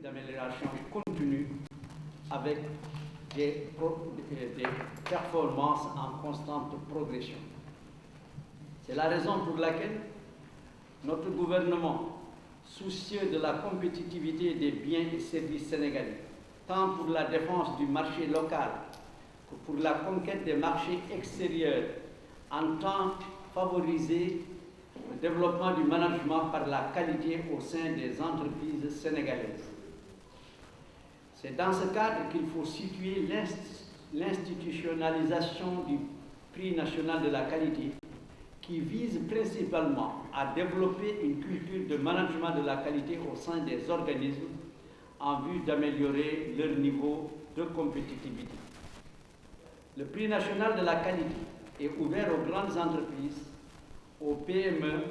D'amélioration continue avec des performances en constante progression. C'est la raison pour laquelle notre gouvernement, soucieux de la compétitivité des biens et services sénégalais, tant pour la défense du marché local que pour la conquête des marchés extérieurs, entend favoriser le développement du management par la qualité au sein des entreprises sénégalaises. C'est dans ce cadre qu'il faut situer l'institutionnalisation du prix national de la qualité, qui vise principalement à développer une culture de management de la qualité au sein des organismes en vue d'améliorer leur niveau de compétitivité. Le prix national de la qualité est ouvert aux grandes entreprises, aux PME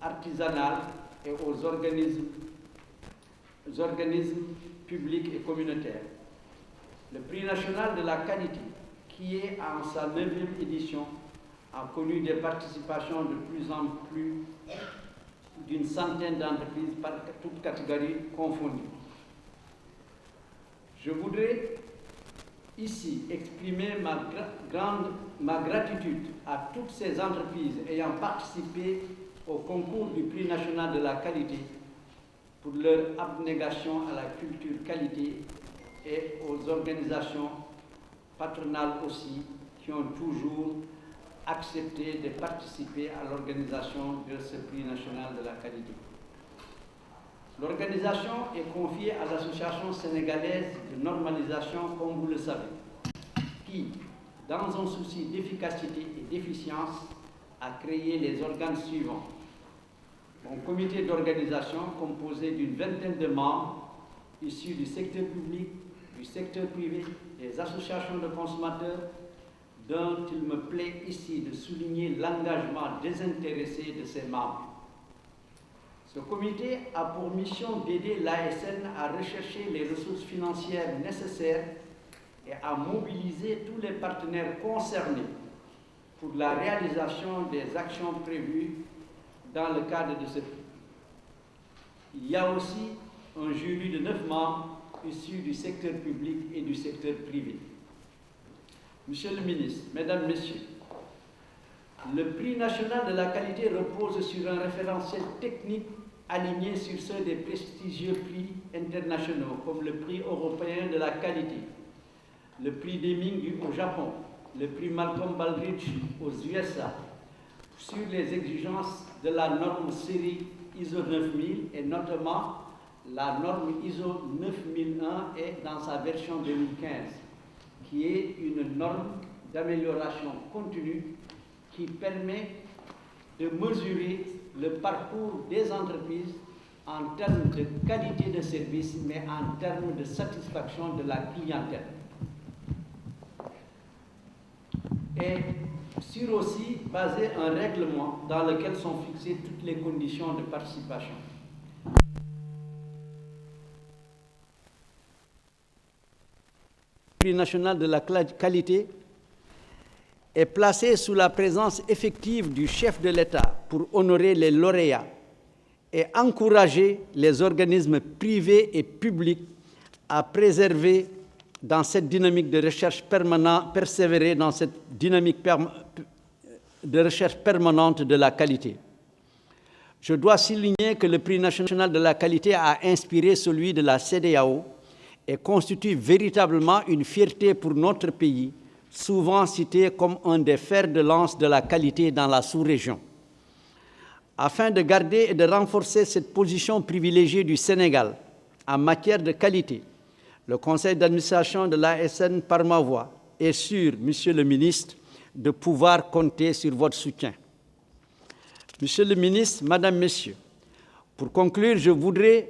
artisanales et aux organismes publics et communautaires. Le prix national de la qualité, qui est en sa 9e édition, a connu des participations de plus en plus d'une centaine d'entreprises par toutes catégories confondues. Je voudrais ici exprimer ma gratitude à toutes ces entreprises ayant participé au concours du prix national de la qualité pour leur abnégation à la culture qualité et aux organisations patronales aussi qui ont toujours accepté de participer à l'organisation de ce prix national de la qualité. L'organisation est confiée à l'Association sénégalaise de normalisation, comme vous le savez, qui, dans un souci d'efficacité et d'efficience, a créé les organes suivants. Un comité d'organisation composé d'une vingtaine de membres issus du secteur public, du secteur privé, des associations de consommateurs, dont il me plaît ici de souligner l'engagement désintéressé de ses membres. Ce comité a pour mission d'aider l'ASN à rechercher les ressources financières nécessaires et à mobiliser tous les partenaires concernés pour la réalisation des actions prévues dans le cadre de ce prix. Il y a aussi un jury de 9 membres issus du secteur public et du secteur privé. Monsieur le ministre, Mesdames, Messieurs, le prix national de la qualité repose sur un référentiel technique aligné sur ceux des prestigieux prix internationaux, comme le prix européen de la qualité, le prix Deming au Japon, le prix Malcolm Baldrige aux USA, sur les exigences de la norme série ISO 9000 et notamment la norme ISO 9001 et dans sa version 2015, qui est une norme d'amélioration continue qui permet de mesurer le parcours des entreprises en termes de qualité de service, mais en termes de satisfaction de la clientèle. Et sur aussi baser un règlement dans lequel sont fixées toutes les conditions de participation. Le prix national de la qualité est placé sous la présence effective du chef de l'État pour honorer les lauréats et encourager les organismes privés et publics à persévérer dans cette dynamique de recherche permanente de la qualité. Je dois souligner que le prix national de la qualité a inspiré celui de la CEDEAO et constitue véritablement une fierté pour notre pays, souvent cité comme un des fers de lance de la qualité dans la sous-région. Afin de garder et de renforcer cette position privilégiée du Sénégal en matière de qualité, le conseil d'administration de l'ASN, par ma voix, est sûr, Monsieur le ministre, de pouvoir compter sur votre soutien. Monsieur le ministre, Madame, Messieurs, pour conclure, je voudrais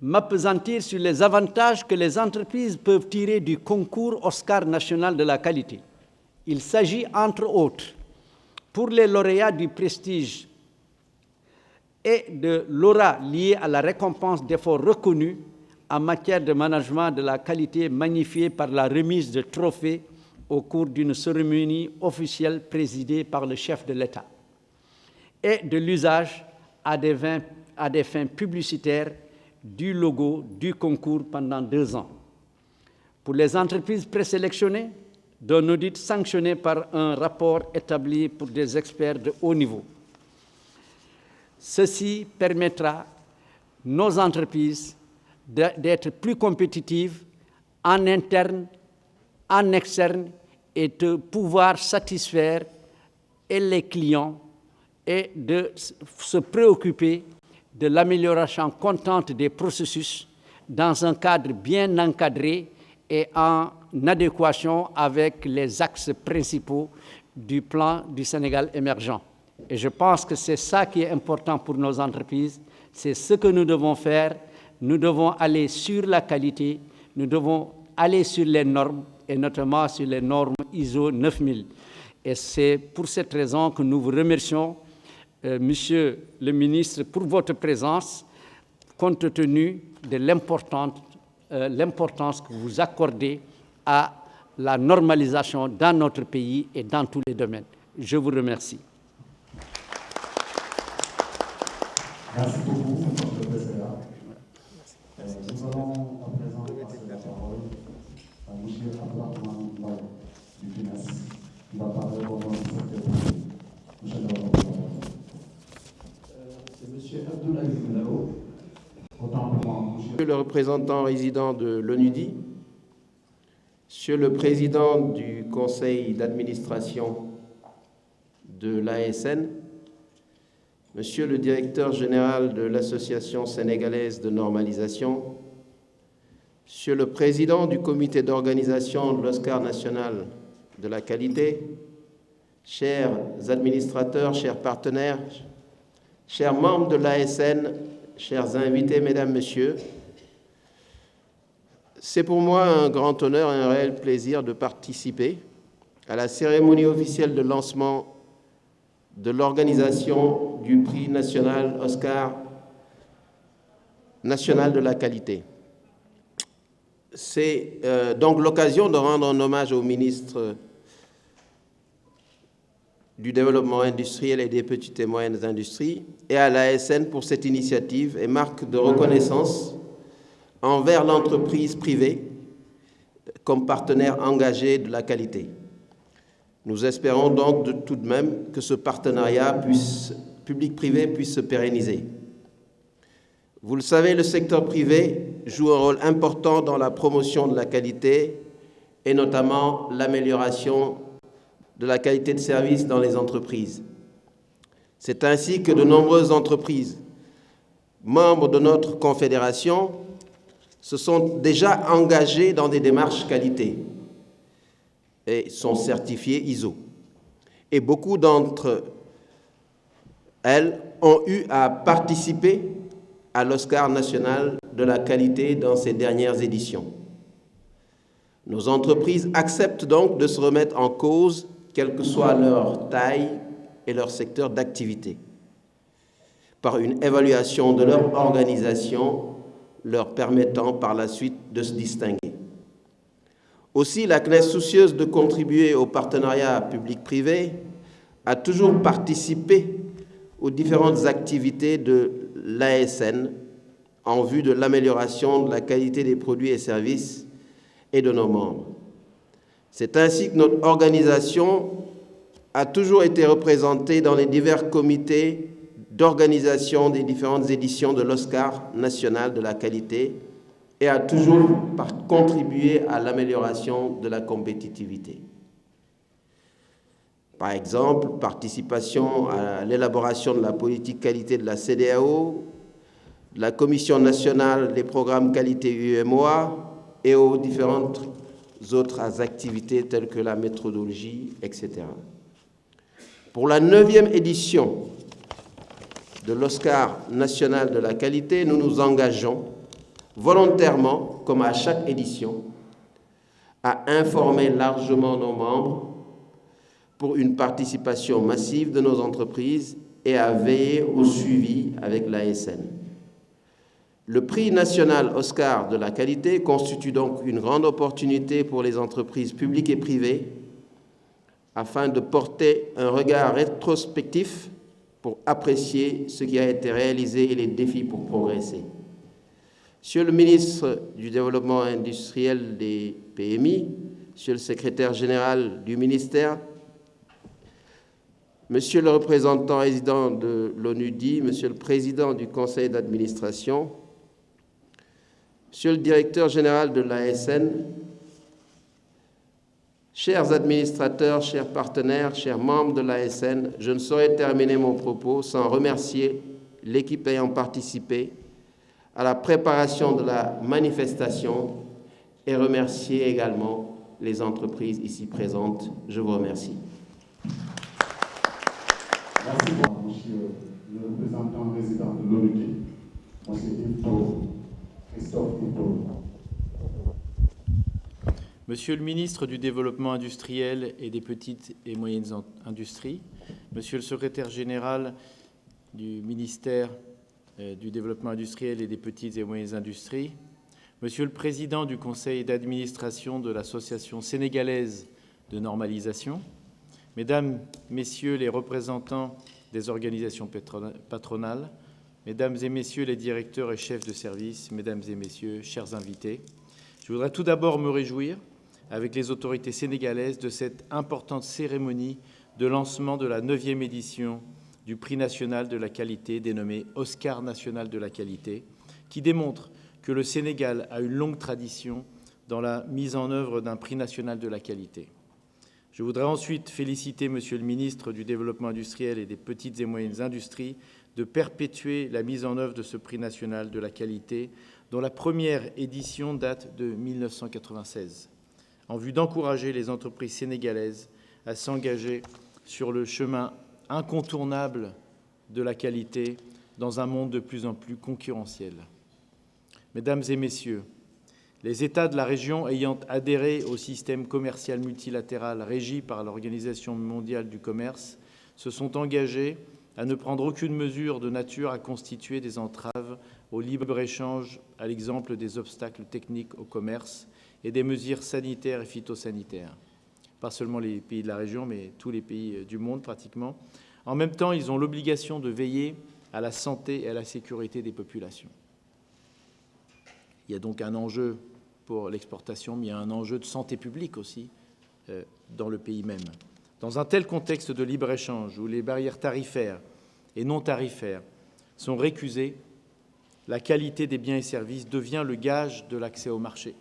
m'appesantir sur les avantages que les entreprises peuvent tirer du concours Oscar national de la qualité. Il s'agit, entre autres, pour les lauréats du prestige et de l'aura liée à la récompense d'efforts reconnus en matière de management de la qualité magnifiée par la remise de trophées au cours d'une cérémonie officielle présidée par le chef de l'État et de l'usage à des fins publicitaires du logo du concours pendant 2 ans. Pour les entreprises présélectionnées, d'un audit sanctionné par un rapport établi pour des experts de haut niveau. Ceci permettra nos entreprises d'être plus compétitives en interne, en externe, et de pouvoir satisfaire et les clients et de se préoccuper de l'amélioration constante des processus dans un cadre bien encadré et en adéquation avec les axes principaux du plan du Sénégal émergent. Et je pense que c'est ça qui est important pour nos entreprises, c'est ce que nous devons faire. Nous devons aller sur la qualité, nous devons aller sur les normes, et notamment sur les normes ISO 9000. Et c'est pour cette raison que nous vous remercions, Monsieur le ministre, pour votre présence, compte tenu de l'importance que vous accordez à la normalisation dans notre pays et dans tous les domaines. Je vous remercie. Merci beaucoup, M. le Président. Nous allons à présent passer la parole à M. Abdourahmane Ndao du FINES, qui va parler au nom du secteur privé. Monsieur Abdoulaye Ndao, autant pour moi. Monsieur le représentant résident de l'ONUDI, Monsieur le président du conseil d'administration de l'ASN, Monsieur le directeur général de l'Association sénégalaise de normalisation, Monsieur le président du comité d'organisation de l'Oscar national de la qualité, chers administrateurs, chers partenaires, chers membres de l'ASN, chers invités, mesdames, messieurs, c'est pour moi un grand honneur et un réel plaisir de participer à la cérémonie officielle de lancement de l'organisation du prix national Oscar national de la qualité. C'est donc l'occasion de rendre un hommage au ministre du Développement industriel et des petites et moyennes industries et à l'ASN pour cette initiative et marque de reconnaissance envers l'entreprise privée comme partenaire engagé de la qualité. Nous espérons donc tout de même que ce partenariat public-privé puisse se pérenniser. Vous le savez, le secteur privé joue un rôle important dans la promotion de la qualité et notamment l'amélioration de la qualité de service dans les entreprises. C'est ainsi que de nombreuses entreprises, membres de notre confédération, se sont déjà engagées dans des démarches qualité et sont certifiées ISO. Et beaucoup d'entre elles ont eu à participer à l'Oscar national de la qualité dans ces dernières éditions. Nos entreprises acceptent donc de se remettre en cause, quelle que soit leur taille et leur secteur d'activité, par une évaluation de leur organisation leur permettant par la suite de se distinguer. Aussi, la CNES, soucieuse de contribuer au partenariat public-privé, a toujours participé aux différentes activités de l'ASN en vue de l'amélioration de la qualité des produits et services et de nos membres. C'est ainsi que notre organisation a toujours été représentée dans les divers comités d'organisation des différentes éditions de l'Oscar national de la qualité et a toujours contribué à l'amélioration de la compétitivité. Par exemple, participation à l'élaboration de la politique qualité de la CEDEAO, de la Commission nationale des programmes qualité UEMOA et aux différentes autres activités telles que la méthodologie, etc. Pour la 9e édition de l'Oscar national de la qualité, nous nous engageons volontairement, comme à chaque édition, à informer largement nos membres pour une participation massive de nos entreprises et à veiller au suivi avec l'ASN. Le prix national Oscar de la qualité constitue donc une grande opportunité pour les entreprises publiques et privées afin de porter un regard rétrospectif pour apprécier ce qui a été réalisé et les défis pour progresser. Monsieur le ministre du Développement industriel des PMI, Monsieur le secrétaire général du ministère, Monsieur le représentant résident de l'ONUDI, Monsieur le président du conseil d'administration, Monsieur le directeur général de l'ASN, chers administrateurs, chers partenaires, chers membres de l'ASN, je ne saurais terminer mon propos sans remercier l'équipe ayant participé à la préparation de la manifestation et remercier également les entreprises ici présentes. Je vous remercie. Merci beaucoup, monsieur le représentant résident de l'ONUDI, monsieur Christophe Ito. Monsieur le ministre du Développement industriel et des petites et moyennes industries, Monsieur le secrétaire général du ministère du Développement industriel et des petites et moyennes industries, Monsieur le président du conseil d'administration de l'Association sénégalaise de normalisation, Mesdames, Messieurs les représentants des organisations patronales, Mesdames et Messieurs les directeurs et chefs de service, Mesdames et Messieurs, chers invités, je voudrais tout d'abord me réjouir avec les autorités sénégalaises de cette importante cérémonie de lancement de la 9e édition du prix national de la qualité dénommé Oscar national de la qualité, qui démontre que le Sénégal a une longue tradition dans la mise en œuvre d'un prix national de la qualité. Je voudrais ensuite féliciter Monsieur le ministre du Développement industriel et des petites et moyennes industries de perpétuer la mise en œuvre de ce prix national de la qualité, dont la première édition date de 1996. En vue d'encourager les entreprises sénégalaises à s'engager sur le chemin incontournable de la qualité dans un monde de plus en plus concurrentiel. Mesdames et Messieurs, les États de la région ayant adhéré au système commercial multilatéral régi par l'Organisation mondiale du commerce se sont engagés à ne prendre aucune mesure de nature à constituer des entraves au libre-échange, à l'exemple des obstacles techniques au commerce et des mesures sanitaires et phytosanitaires. Pas seulement les pays de la région, mais tous les pays du monde pratiquement. En même temps, ils ont l'obligation de veiller à la santé et à la sécurité des populations. Il y a donc un enjeu pour l'exportation, mais il y a un enjeu de santé publique aussi dans le pays même. Dans un tel contexte de libre-échange où les barrières tarifaires et non tarifaires sont récusées, la qualité des biens et services devient le gage de l'accès au marché.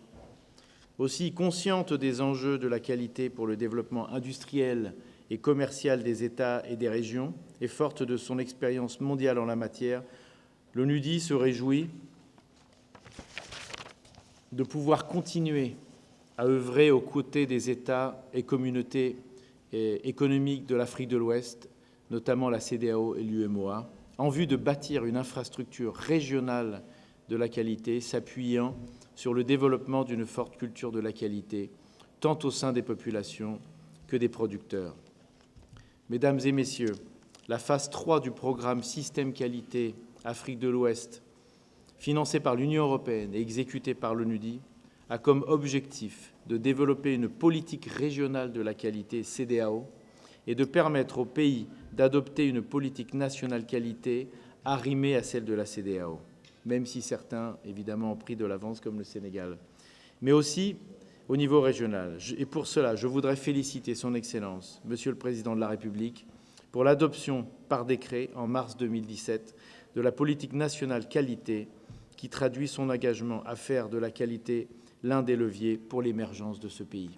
Aussi consciente des enjeux de la qualité pour le développement industriel et commercial des États et des régions, et forte de son expérience mondiale en la matière, l'ONUDI se réjouit de pouvoir continuer à œuvrer aux côtés des États et communautés économiques de l'Afrique de l'Ouest, notamment la CEDEAO et l'UEMOA, en vue de bâtir une infrastructure régionale de la qualité s'appuyant sur le développement d'une forte culture de la qualité, tant au sein des populations que des producteurs. Mesdames et Messieurs, la phase 3 du programme Système Qualité Afrique de l'Ouest, financé par l'Union européenne et exécuté par l'ONUDI, a comme objectif de développer une politique régionale de la qualité CEDEAO et de permettre aux pays d'adopter une politique nationale qualité arrimée à celle de la CEDEAO, même si certains, évidemment, ont pris de l'avance, comme le Sénégal, mais aussi au niveau régional. Et pour cela, je voudrais féliciter Son Excellence, Monsieur le Président de la République, pour l'adoption par décret, en mars 2017, de la politique nationale qualité, qui traduit son engagement à faire de la qualité l'un des leviers pour l'émergence de ce pays.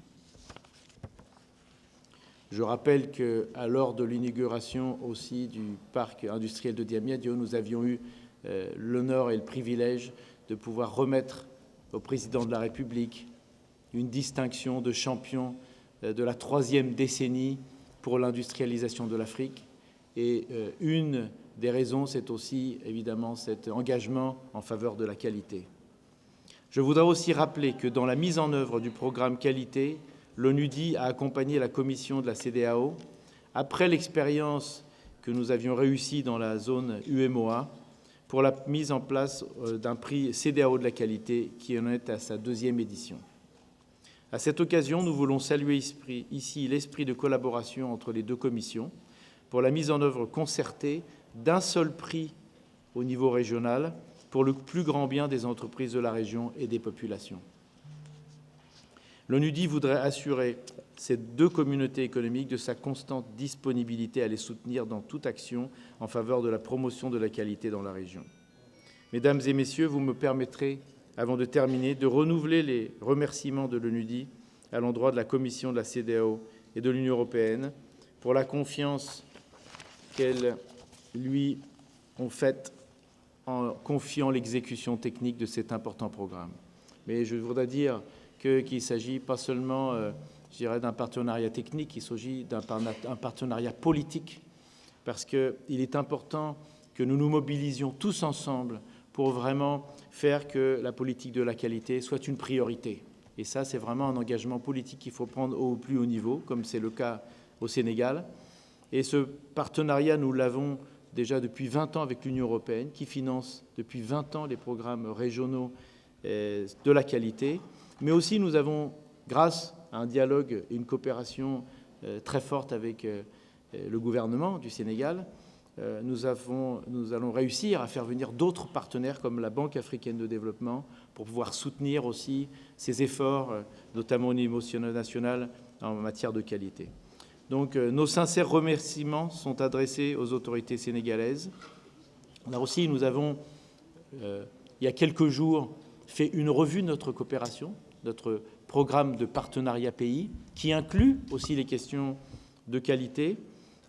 Je rappelle qu'à lors de l'inauguration aussi du parc industriel de Diamniadio, nous avions eu l'honneur et le privilège de pouvoir remettre au président de la République une distinction de champion de la 3e décennie pour l'industrialisation de l'Afrique. Et une des raisons, c'est aussi évidemment cet engagement en faveur de la qualité. Je voudrais aussi rappeler que dans la mise en œuvre du programme qualité, l'ONUDI a accompagné la commission de la CEDEAO après l'expérience que nous avions réussie dans la zone UEMOA pour la mise en place d'un prix CEDEAO de la qualité qui en est à sa 2e édition. À cette occasion, nous voulons saluer ici l'esprit de collaboration entre les deux commissions pour la mise en œuvre concertée d'un seul prix au niveau régional pour le plus grand bien des entreprises de la région et des populations. L'ONUDI voudrait assurer ces deux communautés économiques de sa constante disponibilité à les soutenir dans toute action en faveur de la promotion de la qualité dans la région. Mesdames et messieurs, vous me permettrez, avant de terminer, de renouveler les remerciements de l'ONUDI à l'endroit de la Commission de la CEDEAO et de l'Union européenne pour la confiance qu'elles lui ont faite en confiant l'exécution technique de cet important programme. Mais je voudrais dire qu'il ne s'agit pas seulement, je dirais, d'un partenariat technique, il s'agit d'un partenariat politique, parce qu'il est important que nous nous mobilisions tous ensemble pour vraiment faire que la politique de la qualité soit une priorité. Et ça, c'est vraiment un engagement politique qu'il faut prendre au plus haut niveau, comme c'est le cas au Sénégal. Et ce partenariat, nous l'avons déjà depuis 20 ans avec l'Union européenne, qui finance depuis 20 ans les programmes régionaux de la qualité. Mais aussi, nous avons, grâce à un dialogue et une coopération très forte avec le gouvernement du Sénégal, nous allons réussir à faire venir d'autres partenaires comme la Banque africaine de développement pour pouvoir soutenir aussi ces efforts, notamment au niveau national, en matière de qualité. Donc, nos sincères remerciements sont adressés aux autorités sénégalaises. Là aussi, nous avons, il y a quelques jours, fait une revue de notre coopération, notre programme de partenariat pays, qui inclut aussi les questions de qualité.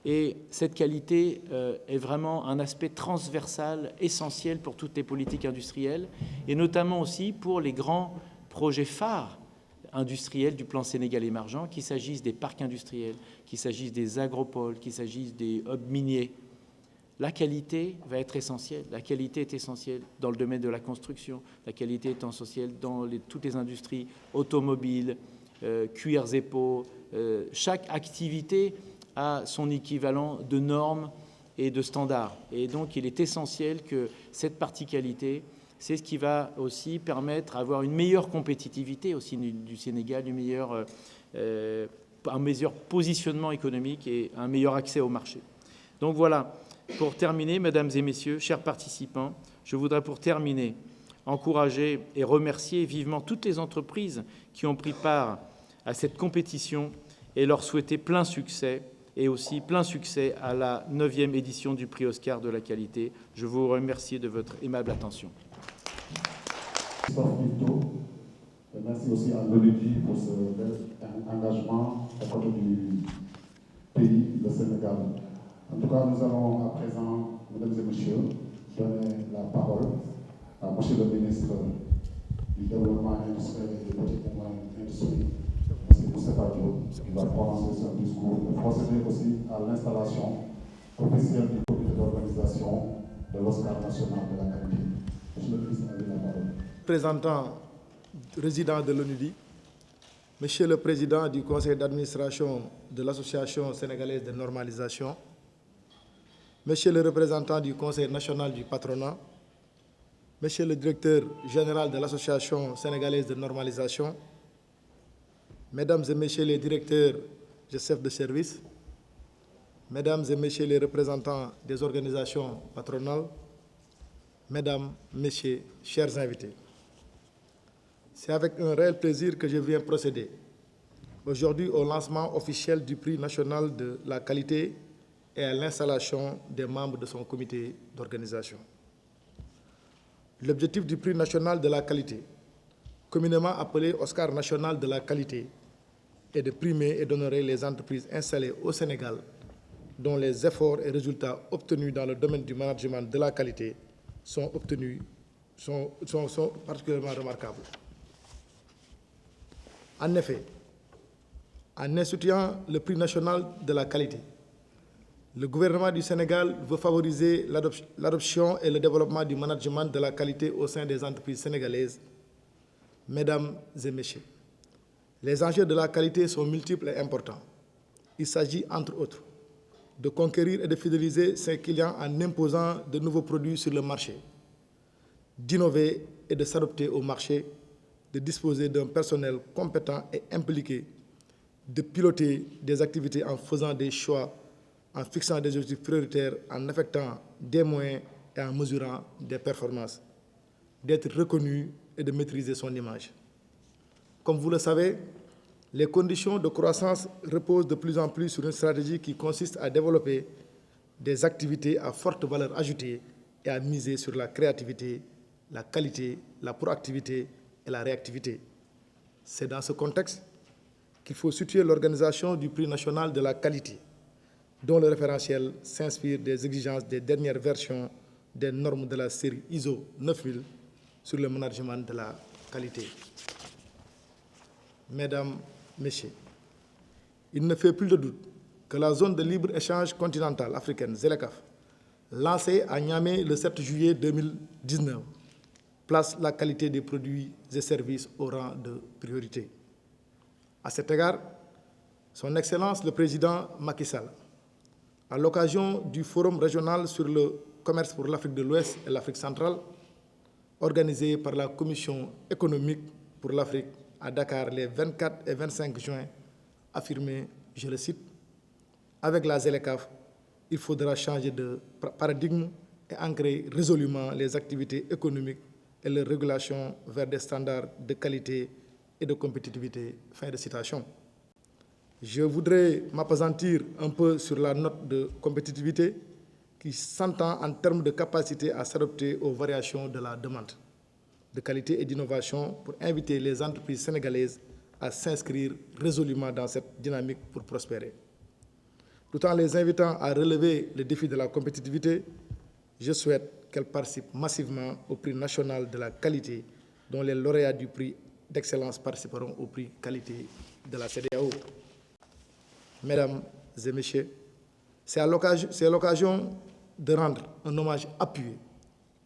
Et cette qualité est vraiment un aspect transversal essentiel pour toutes les politiques industrielles, et notamment aussi pour les grands projets phares industriels du plan Sénégal émergent, qu'il s'agisse des parcs industriels, qu'il s'agisse des agropoles, qu'il s'agisse des hubs miniers. La qualité va être essentielle. La qualité est essentielle dans le domaine de la construction. La qualité est essentielle dans toutes les industries automobiles, cuirs et peaux. Chaque activité a son équivalent de normes et de standards. Et donc, il est essentiel que cette partie qualité, c'est ce qui va aussi permettre d'avoir une meilleure compétitivité aussi du Sénégal, un meilleur positionnement économique et un meilleur accès au marché. Donc voilà, pour terminer, mesdames et messieurs, chers participants, je voudrais pour terminer encourager et remercier vivement toutes les entreprises qui ont pris part à cette compétition et leur souhaiter plein succès et aussi plein succès à la 9e édition du prix Oscar de la qualité. Je vous remercie de votre aimable attention. Merci aussi à l'ONUDI pour ce bel engagement à côté du pays, le Sénégal. En tout cas, nous allons à présent, mesdames et messieurs, donner la parole à monsieur le ministre du Développement industriel et des petites et moyennes industries, M. Moustapha Diop, qui va prononcer son discours et procéder aussi à l'installation officielle du comité d'organisation de l'Oscar national de la qualité. Monsieur le ministre, avez la parole. Représentant résident de l'ONUDI, Monsieur le Président du Conseil d'administration de l'Association sénégalaise de normalisation, Monsieur le représentant du Conseil national du patronat, Monsieur le directeur général de l'Association sénégalaise de normalisation, Mesdames et Messieurs les directeurs et chefs de service, Mesdames et Messieurs les représentants des organisations patronales, Mesdames, Messieurs, chers invités. C'est avec un réel plaisir que je viens procéder aujourd'hui au lancement officiel du prix national de la qualité et à l'installation des membres de son comité d'organisation. L'objectif du prix national de la qualité, communément appelé Oscar national de la qualité, est de primer et d'honorer les entreprises installées au Sénégal dont les efforts et résultats obtenus dans le domaine du management de la qualité sont particulièrement remarquables. En effet, en instituant le prix national de la qualité, le gouvernement du Sénégal veut favoriser l'adoption et le développement du management de la qualité au sein des entreprises sénégalaises. Mesdames et messieurs, les enjeux de la qualité sont multiples et importants. Il s'agit, entre autres, de conquérir et de fidéliser ses clients en imposant de nouveaux produits sur le marché, d'innover et de s'adapter au marché, de disposer d'un personnel compétent et impliqué, de piloter des activités en faisant des choix, en fixant des objectifs prioritaires, en affectant des moyens et en mesurant des performances, d'être reconnu et de maîtriser son image. Comme vous le savez, les conditions de croissance reposent de plus en plus sur une stratégie qui consiste à développer des activités à forte valeur ajoutée et à miser sur la créativité, la qualité, la proactivité et la réactivité. C'est dans ce contexte qu'il faut situer l'organisation du prix national de la qualité, dont le référentiel s'inspire des exigences des dernières versions des normes de la série ISO 9000 sur le management de la qualité. Mesdames, Messieurs, il ne fait plus de doute que la zone de libre-échange continentale africaine, ZLECAf, lancée à Niamey le 7 juillet 2019, place la qualité des produits et services au rang de priorité. À cet égard, Son Excellence le Président Macky Sall, à l'occasion du Forum régional sur le commerce pour l'Afrique de l'Ouest et l'Afrique centrale, organisé par la Commission économique pour l'Afrique à Dakar les 24 et 25 juin, affirmé, je le cite, « Avec la ZLECAf, il faudra changer de paradigme et ancrer résolument les activités économiques et leurs régulations vers des standards de qualité et de compétitivité. » Fin de citation. Je voudrais m'appesantir un peu sur la note de compétitivité qui s'entend en termes de capacité à s'adapter aux variations de la demande, de qualité et d'innovation pour inviter les entreprises sénégalaises à s'inscrire résolument dans cette dynamique pour prospérer. Tout en les invitant à relever le défi de la compétitivité, je souhaite qu'elles participent massivement au prix national de la qualité, dont les lauréats du prix d'excellence participeront au prix qualité de la CEDEAO. Mesdames et Messieurs, c'est l'occasion de rendre un hommage appuyé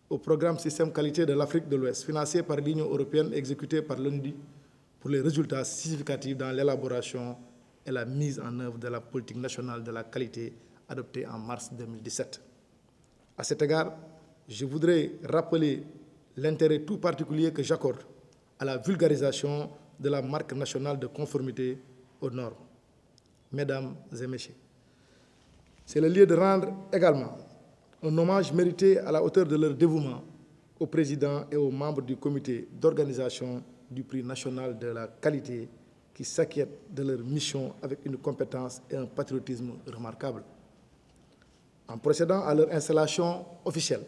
au programme Système Qualité de l'Afrique de l'Ouest, financé par l'Union européenne et exécuté par l'ONUDI pour les résultats significatifs dans l'élaboration et la mise en œuvre de la politique nationale de la qualité adoptée en mars 2017. À cet égard, je voudrais rappeler l'intérêt tout particulier que j'accorde à la vulgarisation de la marque nationale de conformité aux normes. Mesdames et Messieurs, c'est le lieu de rendre également un hommage mérité à la hauteur de leur dévouement au président et aux membres du comité d'organisation du prix national de la qualité qui s'inquiètent de leur mission avec une compétence et un patriotisme remarquables. En procédant à leur installation officielle,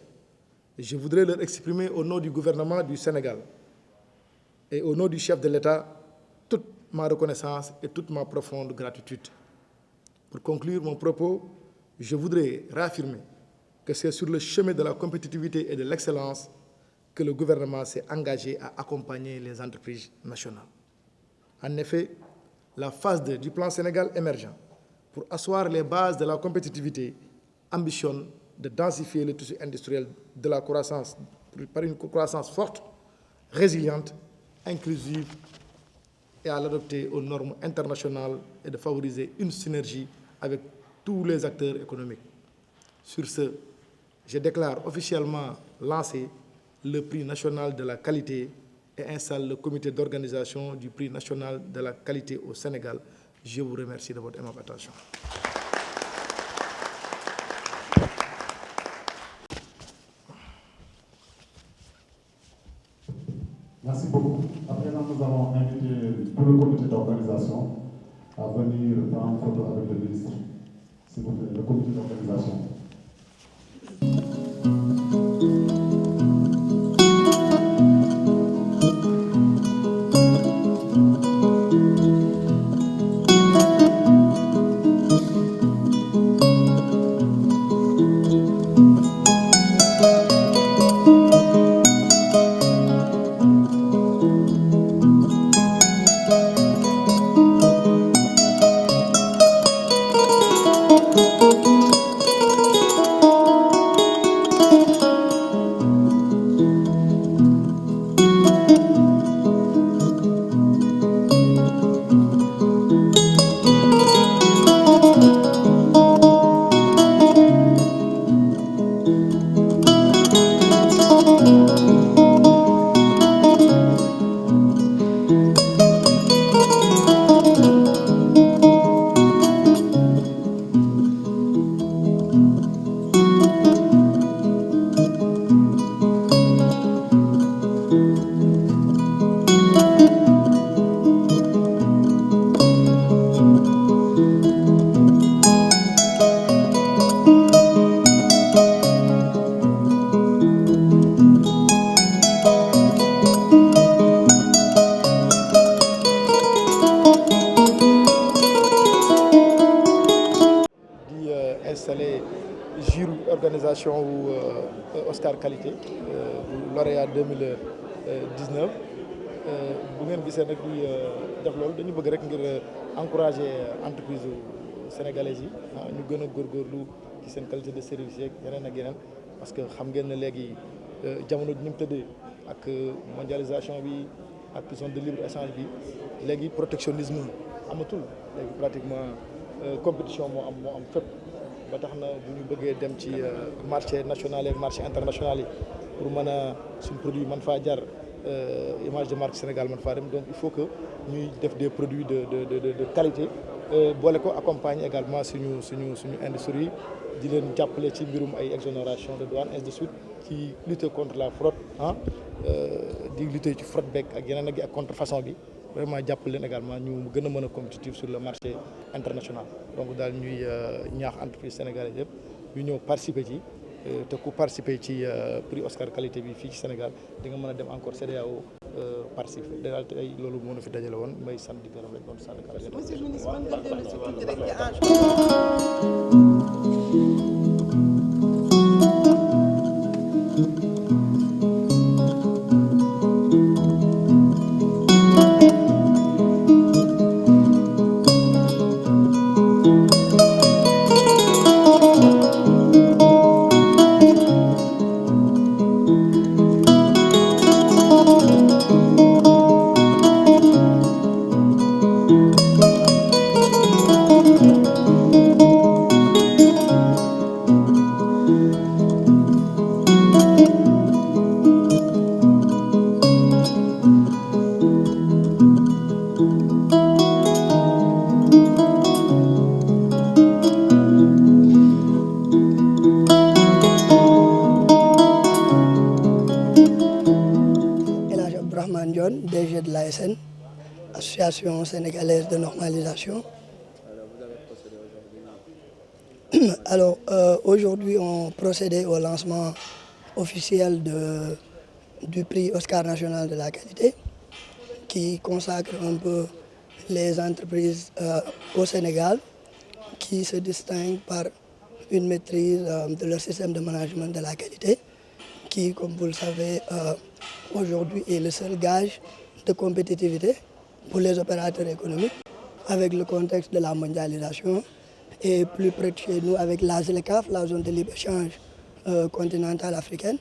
je voudrais leur exprimer au nom du gouvernement du Sénégal et au nom du chef de l'État toute ma reconnaissance et toute ma profonde gratitude. Pour conclure mon propos, je voudrais réaffirmer que c'est sur le chemin de la compétitivité et de l'excellence que le gouvernement s'est engagé à accompagner les entreprises nationales. En effet, la phase 2 du plan Sénégal émergent pour asseoir les bases de la compétitivité ambitionne de densifier le tissu industriel de la croissance par une croissance forte, résiliente, inclusive et à l'adopter aux normes internationales et de favoriser une synergie avec tous les acteurs économiques. Sur ce, je déclare officiellement lancé le prix national de la qualité et installe le comité d'organisation du prix national de la qualité au Sénégal. Je vous remercie de votre aimable attention. Merci beaucoup. À présent, nous allons inviter tout le comité d'organisation à venir prendre photo avec le ministre. S'il vous plaît, le comité d'organisation. installé jury organisation wu Oscar qualité bu lauréat 2019 bu ngeen gisee nag di def loolu dañu bëgg rek ngir encourager entreprise sénégalaises yi ñu gën a góorgóorlu ci seen qualité de service yeeg yeneen ak yeneen parce que xam ngeen ne léegi jamono ji ni mu tëddee ak mondialisation bi ak zone de libre échange bi léegi protectionnisme amatul léegi pratiquement compétition moo am fépp ba tax na bu ñu bëggee dem ci marché national et marché international yi pour mën a suñ produit mën faa jar image de marque Sénégal mën faa dem donc il faut que ñuy def des produits de qualité boole ko accompagner également suñu industrie di leen jàppale ci mbirum ay exonération de douane ainsi de suite ci lutter contre la fraude di lutter ci fraude beeg ak yeneen ak contrefaçon bi vraiment jàppale leen également ñu gën a mën a compétitif sur le marché international donc daal ñuy ñaax entreprise sénégalaise yëpp ñu ñëw participer ci te ku participer ci prix Oscar qualité bi fii ci Sénégal di nga mën a dem encore CEDEAO participer daal te ay loolu moo na fi dajale woon may sant di gërëm rek doon sant kàddu monsieur le ministre mën nga dellu si tuuti rek ci DG de l'ASN, Association sénégalaise de normalisation. Alors, aujourd'hui, on procédait au lancement officiel du prix Oscar national de la qualité, qui consacre un peu les entreprises au Sénégal, qui se distinguent par une maîtrise de leur système de management de la qualité, qui, comme vous le savez, aujourd'hui est le seul gage de compétitivité pour les opérateurs économiques, avec le contexte de la mondialisation et plus près de chez nous avec la ZLECAf, la zone de libre-échange continentale africaine,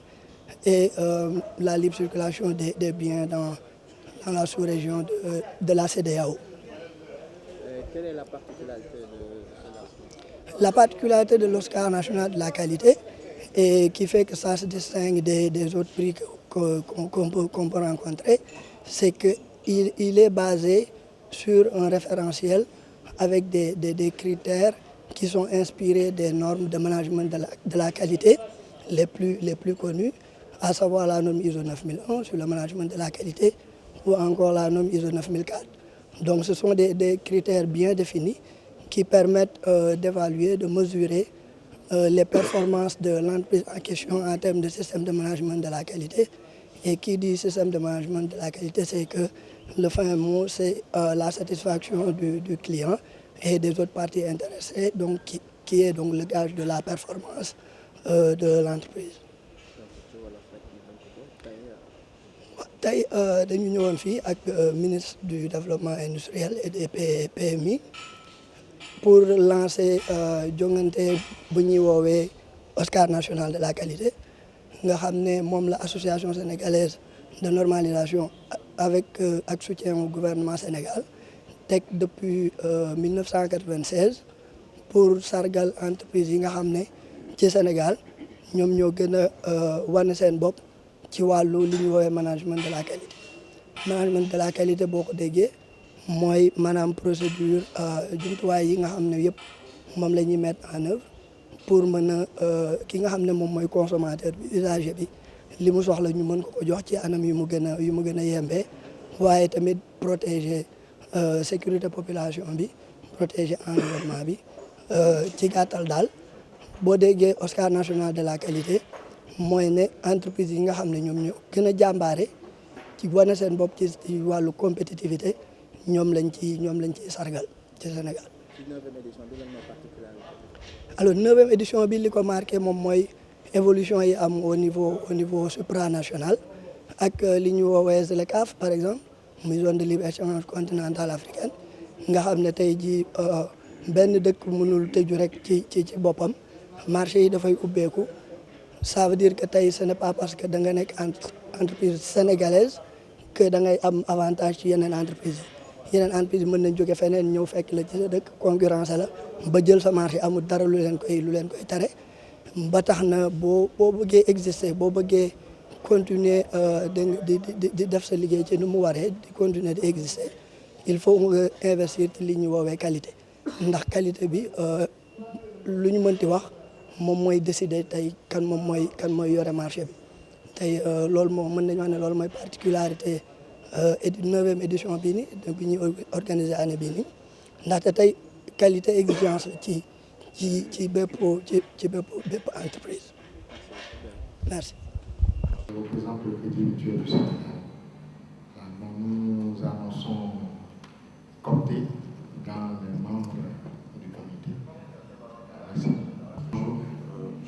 et la libre circulation des biens dans la sous-région de la CEDEAO. Quelle est la particularité de cela? La particularité de l'Oscar national de la qualité, et qui fait que ça se distingue des autres prix qu'on peut rencontrer, c'est qu'il est basé sur un référentiel avec des critères qui sont inspirés des normes de management de la qualité les plus connues, à savoir la norme ISO 9001 sur le management de la qualité ou encore la norme ISO 9004. Donc ce sont des critères bien définis qui permettent d'évaluer, de mesurer les performances de l'entreprise en question en termes de système de management de la qualité. Et qui dit système de management de la qualité, c'est que le fin mot, c'est la satisfaction du client et des autres parties intéressées, donc qui est donc le gage de la performance de l'entreprise. tey dañu ñëwoon fii ak ministre du développement industriel et des PMI pour lancer jongante bu ñuy woowee Oscar national de la qualité nga xam ne moom la association sénégalaise de normalisation avec ak soutien au gouvernement Sénégal teg depuis 1996 pour sargal entreprise yi nga xam ne ci Sénégal ñoom ñoo gën a wane seen bopp ci wàllu li ñu woowee management de la qualité. Management de la qualité boo ko déggee mooy maanaam procédure jumtuwaay yi nga xam ne yëpp moom la ñuy mettre en œuvre pour mën a ki nga xam ne moom mooy consommateur bi usager bi li mu soxla ñu mën ko jox ci anam yu mu gën a yembee waaye tamit protéger sécurité population bi protéger environnement bi ci gàttal daal boo déggee Oscar national de la qualité mooy ne entreprise yi nga xam ne ñoom ñoo gën a jàmbaare ci wane seen bopp ci wàllu compétitivité ñoom lañ ci sargal ci Sénégal. 9e édition bi lan mooy particularité. Alors 9e édition bi li ko marqué moom mooy évolution yi am au niveau supranational ak li ñu woowee ZLECAf par exemple muy zone de libre-échange continentale africaine nga xam ne tey jii benn dëkk mënul tëju rek ci boppam marché yi dafay ubbeeku ça veut dire que tey ce n'est pas parce que da nga nekk entreprise sénégalaise que da ngay am avantage ci yeneen entreprise yi mën nañ jóge feneen ñëw fekk la ci sa dëkk concurrence la ba jël sa marché amul dara lu leen koy tere ba tax na boo bëggee exister boo bëggee continuer di def sa liggéey ci nu mu waree di continuer di exister il faut nga investir ci li ñu woowee qualité ndax qualité bi lu ñu mënti wax moom mooy décider tey kan mooy yore marché bi tey loolu moom mën nañu wax ne loolu mooy particularité 9e édition bii nii bi ñuy organiser année bii nii ndaxte tey qualité exigence ci bépp entreprise merci. Je représente le Crédit Mutuel du Sénégal. Nous annonçons compter dans les membres du comité. Merci. Bonjour,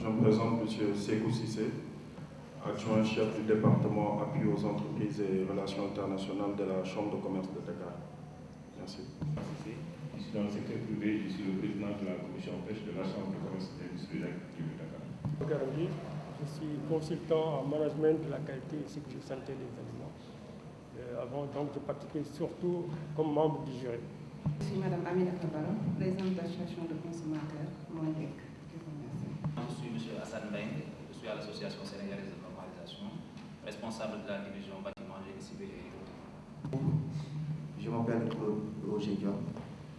je me présente M. Sékou Cissé, adjoint chef du département appui aux entreprises et relations internationales de la Chambre de commerce de Dakar. Merci. Je suis dans le secteur privé, je suis le président de la commission pêche de la Chambre de commerce et d'industrie de Dakar. Je suis consultant en management de la qualité et sécurité santé des aliments. Avant donc de participer surtout comme membre du jury. Je suis Mme Amina Kabara, présidente de l'association de consommateurs Moindec. Je suis M. Hassan Beng, je suis à l'association sénégalaise de normalisation, responsable de la division bâtiment génie civil et électrique. Je m'appelle Roger Diop,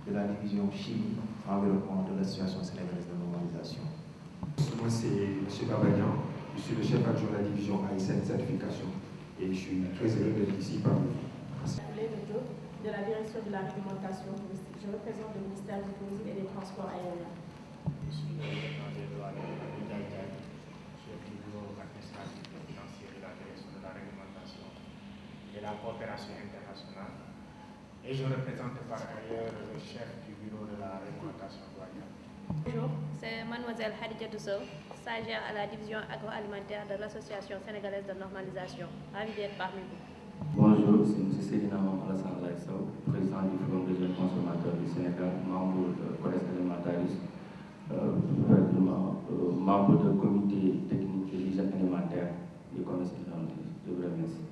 de la division chimie environnement de l'association sénégalaise de normalisation. Moi c'est M. Babagnan, je suis le chef adjoint de la division ASN certification et je suis très heureux d'être ici parmi vous. De la direction de la réglementation touristique. Je représente le ministère du Tourisme et des Transports aériens. Je suis le lieutenant des douanes chef du bureau administratif et financier de la direction de la réglementation et la coopération internationale. Et je représente par ailleurs le chef du bureau de la réglementation douanière. Bonjour, c'est mademoiselle Khadija Dousseau, stagiaire à la division agroalimentaire de l'association sénégalaise de normalisation. Ravi d'être parmi vous. Bonjour, c'est M. Sedina Alassane Laïsao, président du Forum des jeunes consommateurs du Sénégal, membre de Codex Alimentaris, membre du comité technique de l'hygiène alimentaire du commerce alimentaire. Je vous remercie.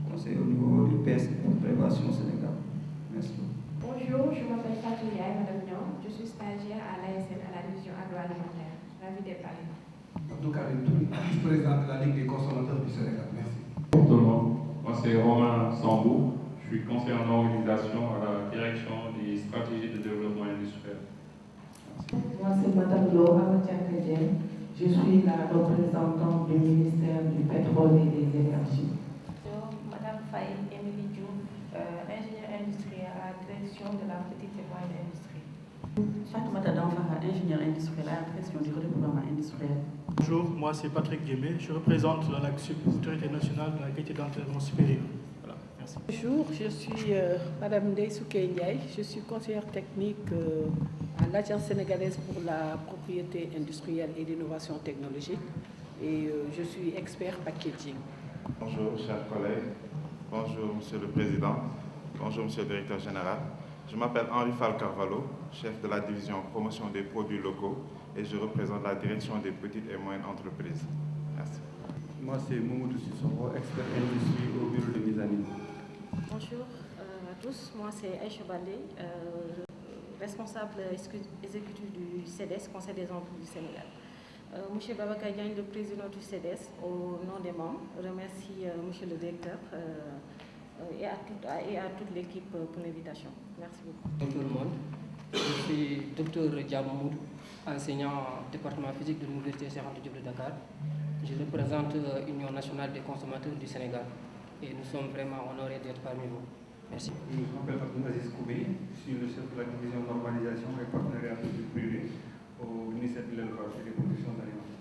Conseil au niveau du PS Prévention Sénégal. Merci. Bonjour, je m'appelle Fatou Yaye, Madame Nyon. Je suis stagiaire à l'ASN à la division agroalimentaire. Ravi d'être parmi vous. Abdou Karim Touré, vice-président de la Ligue des consommateurs du Sénégal. Merci. Tout le monde, moi c'est Romain Sambou, je suis conseiller en organisation à la direction des stratégies de développement industriel. Merci. Moi c'est Madame Laura Matiakadien, je suis la représentante du ministère du pétrole et des énergies. Madame Faye Émilie Diouf, ingénieure industrielle à la direction de la petite et moyenne industrie. Fatoumata Danfara, ingénieure industrielle à la direction du redéploiement industriel. Bonjour, moi c'est Patrick Guémé, je représente l'Autorité nationale de la qualité d'enseignement supérieur. Voilà, merci. Bonjour, je suis Madame Ndeye Souké Ndiaye, je suis conseillère technique à l'Agence sénégalaise pour la propriété industrielle et l'innovation technologique et je suis expert packaging. Bonjour chers collègues, bonjour Monsieur le Président, bonjour Monsieur le Directeur Général. Je m'appelle Henri Fall Carvalho, chef de la division promotion des produits locaux et je représente la direction des petites et moyennes entreprises. Merci. Moi c'est Mamoudou Sissoko, expert industrie au bureau de mise à niveau. Bonjour à tous, moi c'est Aïcha Balé, responsable exécutif du CEDES, Conseil des entreprises du Sénégal. Monsieur Babacar Diagne, le président du CEDES, au nom des membres, remercie Monsieur le directeur et à toute l'équipe pour l'invitation. Merci beaucoup. Bonjour tout le monde, je suis Dr Diamoud, enseignant au département physique de l'Université Cheikh Anta Diop de Dakar. Je représente l'Union nationale des consommateurs du Sénégal et nous sommes vraiment honorés d'être parmi vous. Merci. Je m'appelle Abdelaziz Koubé, je suis le chef de la division normalisation et partenariat public privé au ministère de l'Élevage et des productions alimentaires.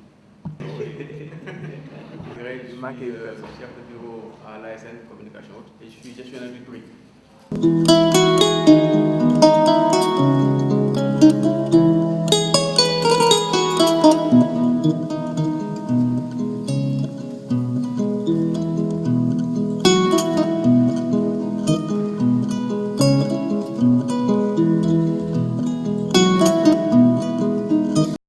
Je m'accueille chef de bureau à l'ASN Communication et je suis gestionnaire du tourisme.